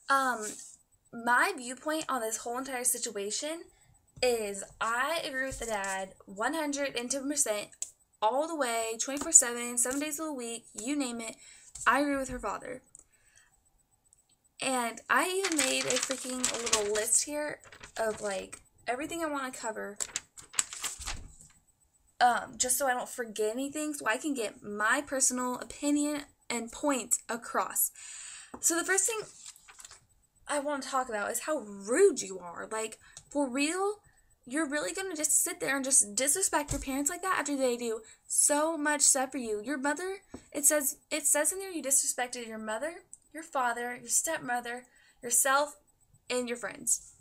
Um, my viewpoint on this whole entire situation is I agree with the dad 110% all the way, 24/7, 7 days of the week, you name it. I agree with her father. And I even made a freaking little list here of like everything I want to cover. Just so I don't forget anything, so I can get my personal opinion and point across. So the first thing I want to talk about is how rude you are. Like, for real, you're really gonna just sit there and just disrespect your parents like that after they do so much stuff for you. Your mother, it says in there you disrespected your mother, your father, your stepmother, yourself, and your friends.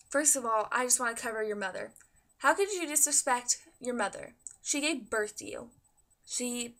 First of all, I just want to cover your mother. How could you disrespect your mother? She gave birth to you. She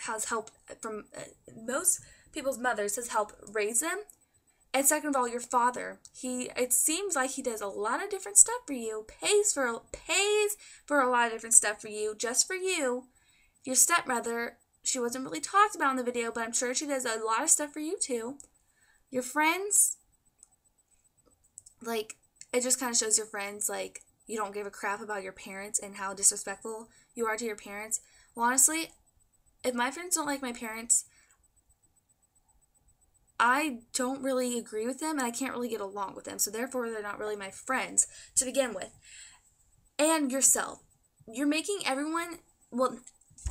has helped from most people's mothers has helped raise them. And second of all, your father. It seems like he does a lot of different stuff for you. Pays for a lot of different stuff for you, just for you. Your stepmother, she wasn't really talked about in the video, but I'm sure she does a lot of stuff for you too. Your friends, like, it just kind of shows your friends, like, you don't give a crap about your parents and how disrespectful you are to your parents. Well, honestly, if my friends don't like my parents, I don't really agree with them and I can't really get along with them. So therefore, they're not really my friends to begin with. And yourself. You're making everyone, well,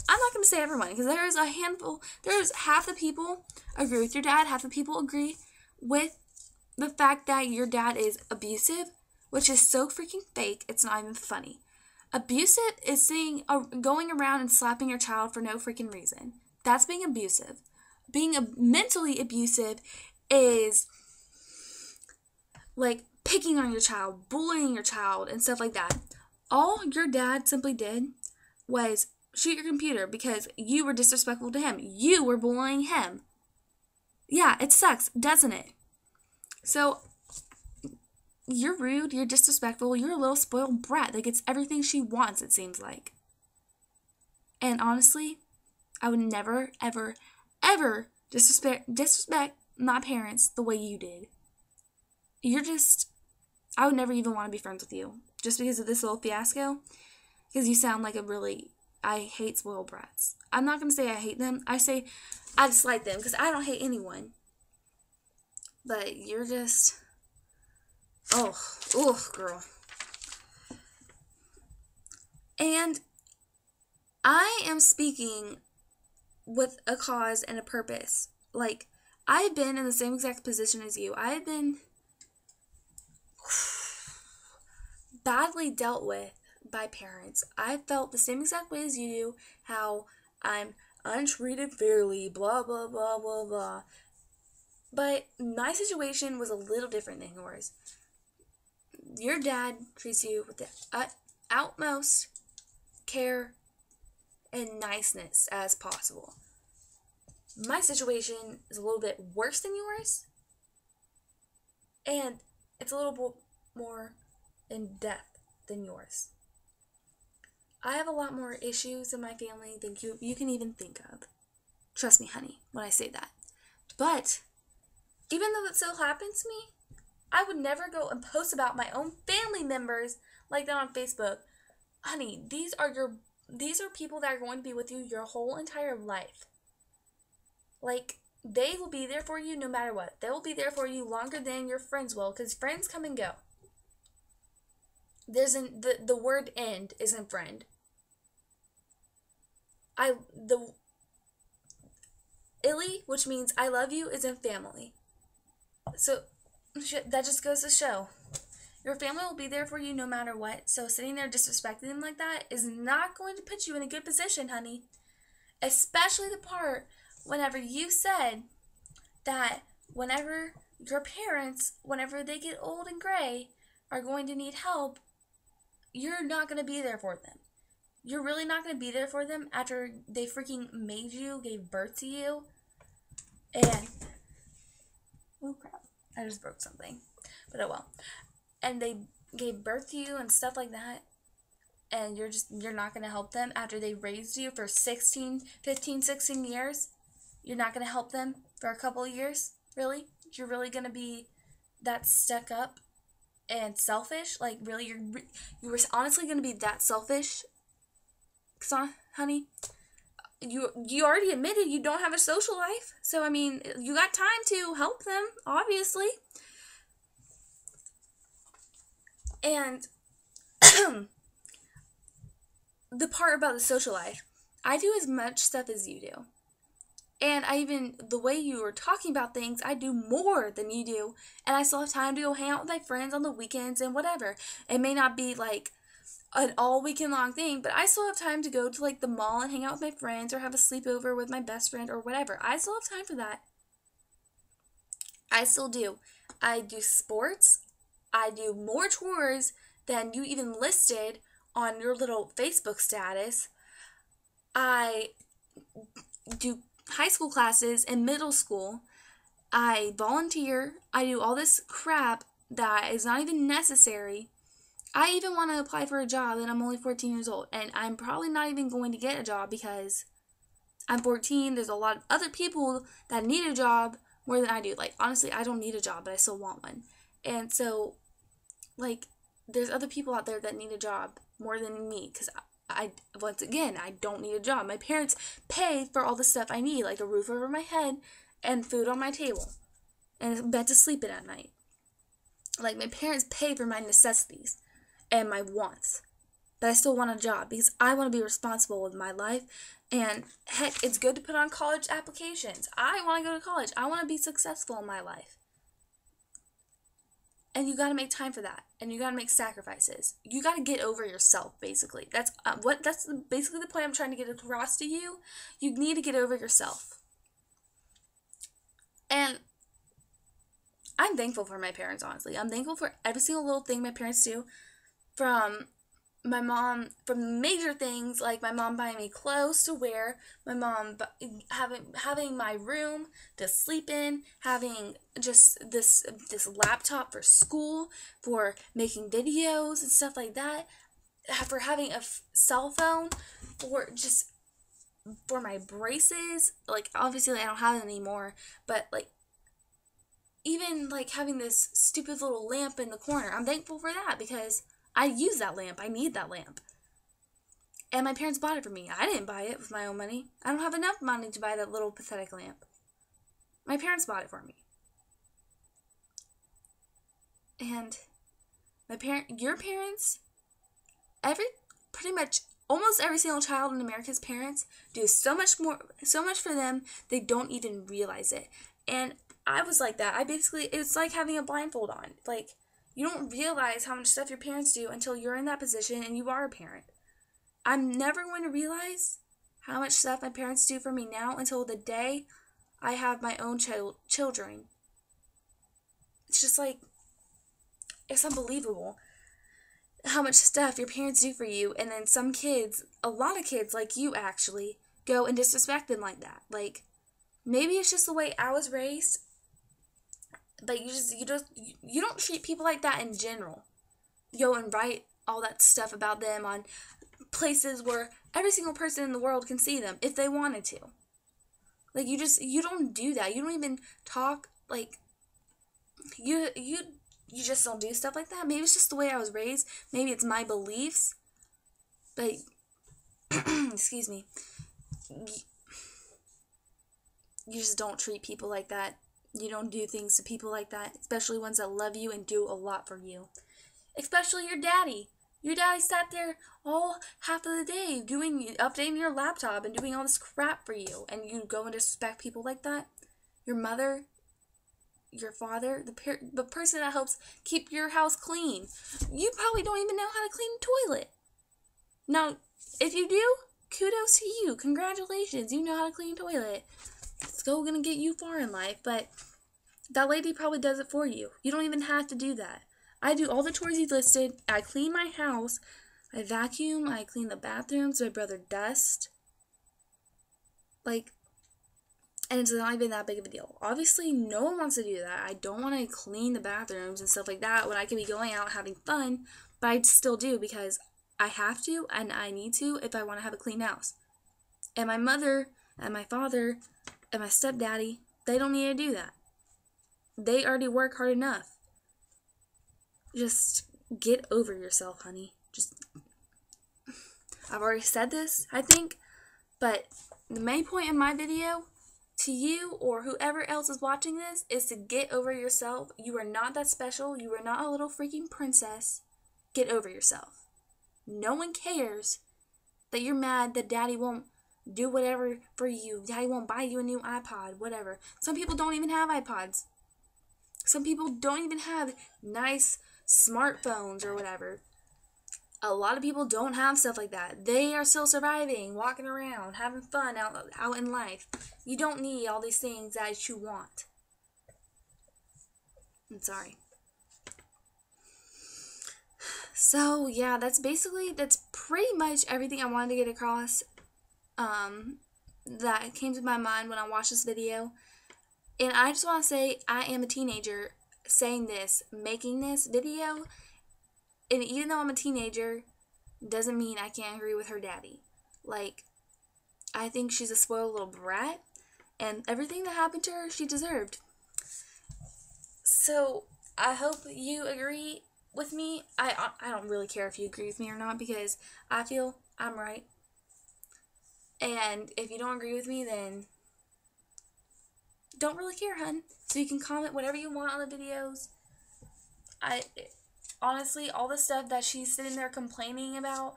I'm not going to say everyone because there is a handful, there's half the people agree with your dad, half the people agree with the fact that your dad is abusive, which is so freaking fake, it's not even funny. Abusive is going around and slapping your child for no freaking reason. That's being abusive. Being mentally abusive is like picking on your child, bullying your child, and stuff like that. All your dad simply did was shoot your computer because you were disrespectful to him. You were bullying him. Yeah, it sucks, doesn't it? So, you're rude, you're disrespectful, you're a little spoiled brat that gets everything she wants, it seems like. And honestly, I would never, ever, ever disrespect my parents the way you did. I would never even want to be friends with you. Just because of this little fiasco. Because you sound like I hate spoiled brats. I'm not going to say I hate them. I say I dislike them because I don't hate anyone. But you're just, girl. And I am speaking with a cause and a purpose. Like, I've been in the same exact position as you. I've been badly dealt with by parents. I felt the same exact way as you do, how I'm untreated fairly, blah, blah, blah, blah, blah. But my situation was a little different than yours. Your dad treats you with the utmost care and niceness as possible. My situation is a little bit worse than yours, and it's a little bit more in depth than yours. I have a lot more issues in my family than you can even think of. Trust me, honey, when I say that. But even though it still happens to me, I would never go and post about my own family members like that on Facebook. Honey, these are people that are going to be with you your whole entire life. Like, they will be there for you no matter what. They will be there for you longer than your friends will, because friends come and go. The word end isn't friend. Illy, which means I love you, isn't family. So that just goes to show. Your family will be there for you no matter what. So sitting there disrespecting them like that is not going to put you in a good position, honey. Especially the part whenever you said that whenever your parents, whenever they get old and gray, are going to need help, you're not going to be there for them. You're really not going to be there for them after they freaking made you, gave birth to you, and oh crap, I just broke something, but oh well. And they gave birth to you and stuff like that, and you're not going to help them after they raised you for 16 years. You're not going to help them for a couple of years, really? You're really going to be that's stuck up and selfish, like really you were honestly going to be that selfish, honey, you already admitted you don't have a social life. So I mean, you got time to help them, obviously. And the part about the social life, I do as much stuff as you do. And the way you were talking about things, I do more than you do. And I still have time to go hang out with my friends on the weekends and whatever. It may not be like an all weekend long thing, but I still have time to go to like the mall and hang out with my friends or have a sleepover with my best friend or whatever. I still have time for that. I still do. I do sports. I do more chores than you even listed on your little Facebook status. I do high school classes and middle school. I volunteer. I do all this crap that is not even necessary. I even want to apply for a job and I'm only 14 years old. And I'm probably not even going to get a job because I'm 14. There's a lot of other people that need a job more than I do. Like, honestly, I don't need a job, but I still want one. And so, like, there's other people out there that need a job more than me because once again, I don't need a job. My parents pay for all the stuff I need, like a roof over my head and food on my table and a bed to sleep in at night. Like, my parents pay for my necessities and my wants. But I still want a job because I want to be responsible with my life. And heck, it's good to put on college applications. I want to go to college. I want to be successful in my life. And you got to make time for that. And you got to make sacrifices. You got to get over yourself, basically. That's basically the point I'm trying to get across to you. You need to get over yourself. And I'm thankful for my parents, honestly. I'm thankful for every single little thing my parents do. From my mom, from major things like my mom buying me clothes to wear, my mom having my room to sleep in, having just this laptop for school, for making videos and stuff like that, for having a cell phone, for my braces. Like, obviously I don't have it anymore, but like, even like having this stupid little lamp in the corner, I'm thankful for that because I use that lamp. I need that lamp. And my parents bought it for me. I didn't buy it with my own money. I don't have enough money to buy that little pathetic lamp. My parents bought it for me. And your parents, pretty much almost every single child in America's parents do so much for them, they don't even realize it. And I was like that. It's like having a blindfold on. Like, you don't realize how much stuff your parents do until you're in that position and you are a parent. I'm never going to realize how much stuff my parents do for me now until the day I have my own children. It's just like, it's unbelievable how much stuff your parents do for you, and then some kids, a lot of kids like you actually, go and disrespect them like that. Like, maybe it's just the way I was raised, but you don't treat people like that in general. Go and write all that stuff about them on places where every single person in the world can see them if they wanted to. Like, you don't do that. You don't even talk, like, you just don't do stuff like that. Maybe it's just the way I was raised. Maybe it's my beliefs. But, excuse me. You just don't treat people like that. You don't do things to people like that, especially ones that love you and do a lot for you. Especially your daddy. Your daddy sat there all half of the day updating your laptop and doing all this crap for you, and you go and disrespect people like that. Your mother, your father, the person that helps keep your house clean. You probably don't even know how to clean a toilet. Now, if you do, kudos to you. Congratulations, you know how to clean a toilet. It's gonna get you far in life, but that lady probably does it for you. You don't even have to do that. I do all the chores you listed. I clean my house. I vacuum. I clean the bathrooms. My brother dusts. Like, and it's not even that big of a deal. Obviously, no one wants to do that. I don't want to clean the bathrooms and stuff like that when I can be going out having fun, but I still do because I have to and I need to if I want to have a clean house. And my mother and my father and my stepdaddy, they don't need to do that. They already work hard enough. just get over yourself, honey. I've already said this, I think, but the main point of my video to you or whoever else is watching this is to get over yourself. You are not that special. You are not a little freaking princess. Get over yourself. No one cares that you're mad that daddy won't do whatever for you. Daddy won't buy you a new iPod, whatever. Some people don't even have iPods. Some people don't even have nice smartphones or whatever. A lot of people don't have stuff like that. They are still surviving, walking around, having fun out in life. You don't need all these things that you want. I'm sorry. So, yeah, that's pretty much everything I wanted to get across. That came to my mind when I watched this video. And I just want to say, I am a teenager saying this, making this video. And even though I'm a teenager, doesn't mean I can't agree with her daddy. Like, I think she's a spoiled little brat, and everything that happened to her, she deserved. So, I hope you agree with me. I don't really care if you agree with me or not, because I feel I'm right. And if you don't agree with me, then don't really care, hun. So you can comment whatever you want on the videos. Honestly, all the stuff that she's sitting there complaining about,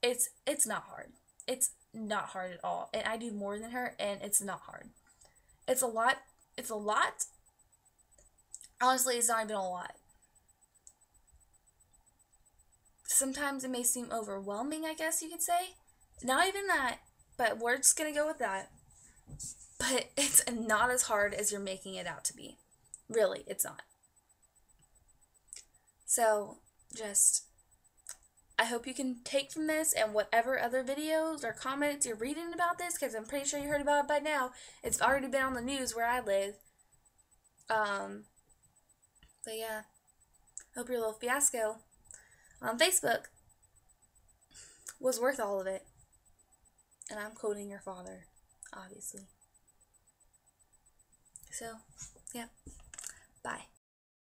it's not hard. It's not hard at all. And I do more than her, and it's not hard. It's a lot. Honestly, it's not even a lot. Sometimes it may seem overwhelming, I guess you could say. Not even that, but we're just going to go with that. But it's not as hard as you're making it out to be. Really, it's not. So, I hope you can take from this and whatever other videos or comments you're reading about this, because I'm pretty sure you heard about it by now. It's already been on the news where I live. But yeah, hope your little fiasco on Facebook was worth all of it. And I'm quoting your father, obviously. So, yeah. Bye.